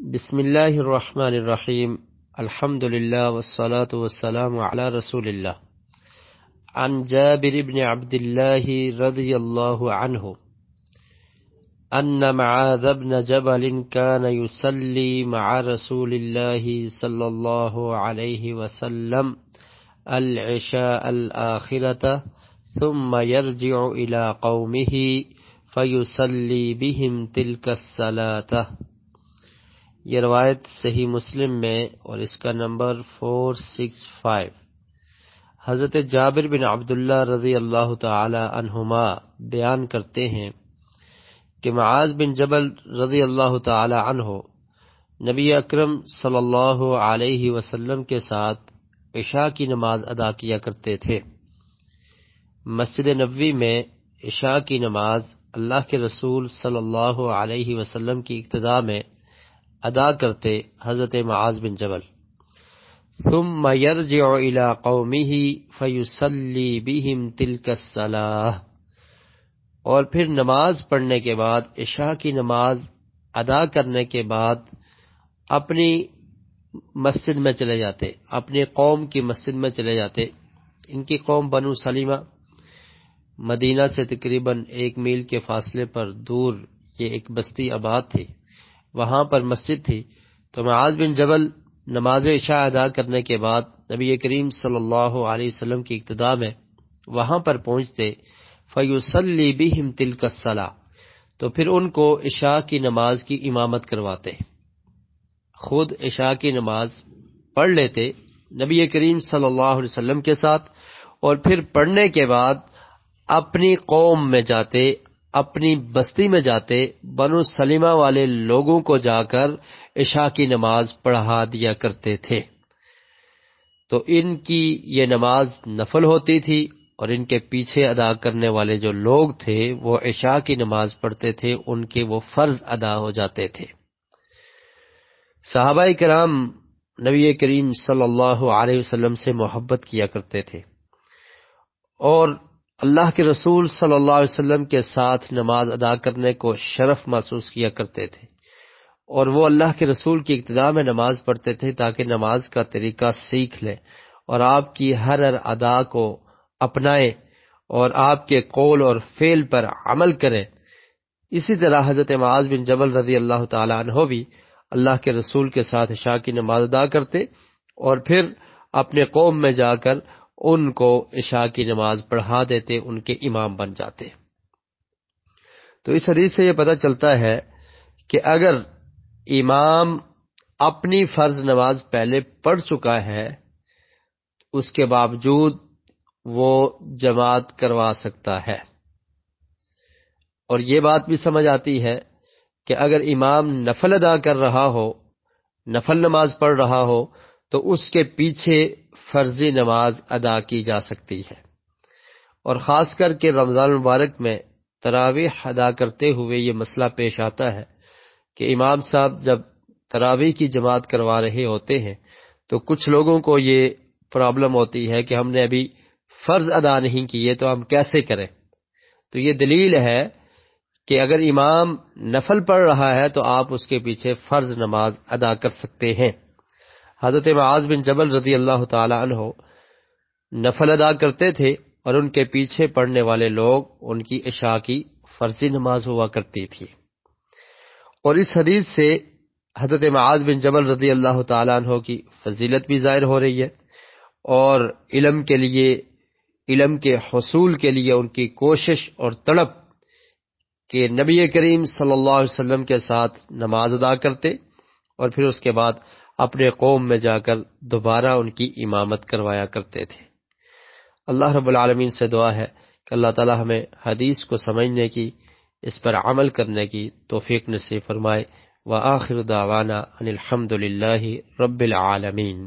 بسم اللہ الرحمن الرحیم الحمد للہ والصلاة والسلام علی رسول اللہ عن جابر بن عبد اللہ رضی اللہ عنہ ان معاذ بن جبل كان يصلي مع رسول الله صلی اللہ علیہ وسلم العشاء الآخرة ثم يرجع إلى قومه فيصلي بهم تلك الصلاة۔ یہ روایت صحیح مسلم میں اور اس کا نمبر 465۔ حضرت جابر بن عبداللہ رضی اللہ تعالی عنہما بیان کرتے ہیں کہ معاذ بن جبل رضی اللہ تعالی عنہ نبی اکرم صلی اللہ علیہ وسلم کے ساتھ عشاء کی نماز ادا کیا کرتے تھے۔ مسجد نبوی میں عشاء کی نماز اللہ کے رسول صلی اللہ علیہ وسلم کی اقتداء میں ادا کرتے حضرت معاذ بن جبل۔ ثم يرجع الى قومه فيصلي بهم تلك الصلاة، اور پھر نماز پڑھنے کے بعد عشاء کی نماز ادا کرنے کے بعد اپنی مسجد میں چلے جاتے، اپنی قوم کی مسجد میں چلے جاتے۔ ان کی قوم بنو سلیمہ مدینہ سے تقریباً 1 میل کے فاصلے پر دور یہ ایک بستی آباد تھی، وہاں پر مسجد تھی۔ تو معاذ بن جبل نماز عشاء ادا کرنے کے بعد نبی کریم صلی اللہ علیہ وسلم کی اقتداء میں وہاں پر پہنچتے۔ فیصلی بہم تلک الصلاۃ، تو پھر ان کو عشاء کی نماز کی امامت کرواتے، خود عشاء کی نماز پڑھ لیتے نبی کریم صلی اللہ علیہ وسلم کے ساتھ، اور پھر پڑھنے کے بعد اپنی قوم میں جاتے، اپنی بستی میں جاتے، بنو سلیمہ والے لوگوں کو جا کر عشاء کی نماز پڑھا دیا کرتے تھے۔ تو ان کی یہ نماز نفل ہوتی تھی، اور ان کے پیچھے ادا کرنے والے جو لوگ تھے وہ عشاء کی نماز پڑھتے تھے، ان کے وہ فرض ادا ہو جاتے تھے۔ صحابہ کرام نبی کریم صلی اللہ علیہ وسلم سے محبت کیا کرتے تھے، اور اللہ کے رسول صلی اللہ علیہ وسلم کے ساتھ نماز ادا کرنے کو شرف محسوس کیا کرتے تھے، اور وہ اللہ کے رسول کی اقتداء میں نماز پڑھتے تھے تاکہ نماز کا طریقہ سیکھ لیں اور آپ کی ہر ادا کو اپنائیں اور آپ کے قول اور فعل پر عمل کریں۔ اسی طرح حضرت معاذ بن جبل رضی اللہ تعالی عنہ بھی اللہ کے رسول کے ساتھ عشاء کی نماز ادا کرتے، اور پھر اپنے قوم میں جا کر ان کو عشاء کی نماز پڑھا دیتے، ان کے امام بن جاتے۔ تو اس حدیث سے یہ پتہ چلتا ہے کہ اگر امام اپنی فرض نماز پہلے پڑھ چکا ہے، اس کے باوجود وہ جماعت کروا سکتا ہے۔ اور یہ بات بھی سمجھ آتی ہے کہ اگر امام نفل ادا کر رہا ہو، نفل نماز پڑھ رہا ہو، تو اس کے پیچھے فرضی نماز ادا کی جا سکتی ہے۔ اور خاص کر کے رمضان المبارک میں تراویح ادا کرتے ہوئے یہ مسئلہ پیش آتا ہے کہ امام صاحب جب تراویح کی جماعت کروا رہے ہوتے ہیں تو کچھ لوگوں کو یہ پرابلم ہوتی ہے کہ ہم نے ابھی فرض ادا نہیں کیے تو ہم کیسے کریں۔ تو یہ دلیل ہے کہ اگر امام نفل پڑھ رہا ہے تو آپ اس کے پیچھے فرض نماز ادا کر سکتے ہیں۔ حضرت معاذ بن جبل رضی اللہ تعالی عنہ نفل ادا کرتے تھے، اور ان کے پیچھے پڑھنے والے لوگ ان کی عشاء کی فرضی نماز ہوا کرتی تھی۔ اور اس حدیث سے حضرت معاذ بن جبل رضی اللہ تعالی عنہ کی فضیلت بھی ظاہر ہو رہی ہے، اور علم کے لیے، علم کے حصول کے لیے ان کی کوشش اور تڑپ کہ نبی کریم صلی اللہ علیہ وسلم کے ساتھ نماز ادا کرتے، اور پھر اس کے بعد اپنے قوم میں جا کر دوبارہ ان کی امامت کروایا کرتے تھے۔ اللہ رب العالمین سے دعا ہے کہ اللہ تعالی ہمیں حدیث کو سمجھنے کی، اس پر عمل کرنے کی توفیق نصیب فرمائے۔ وآخر دعوانا ان الحمد للہ رب العالمین۔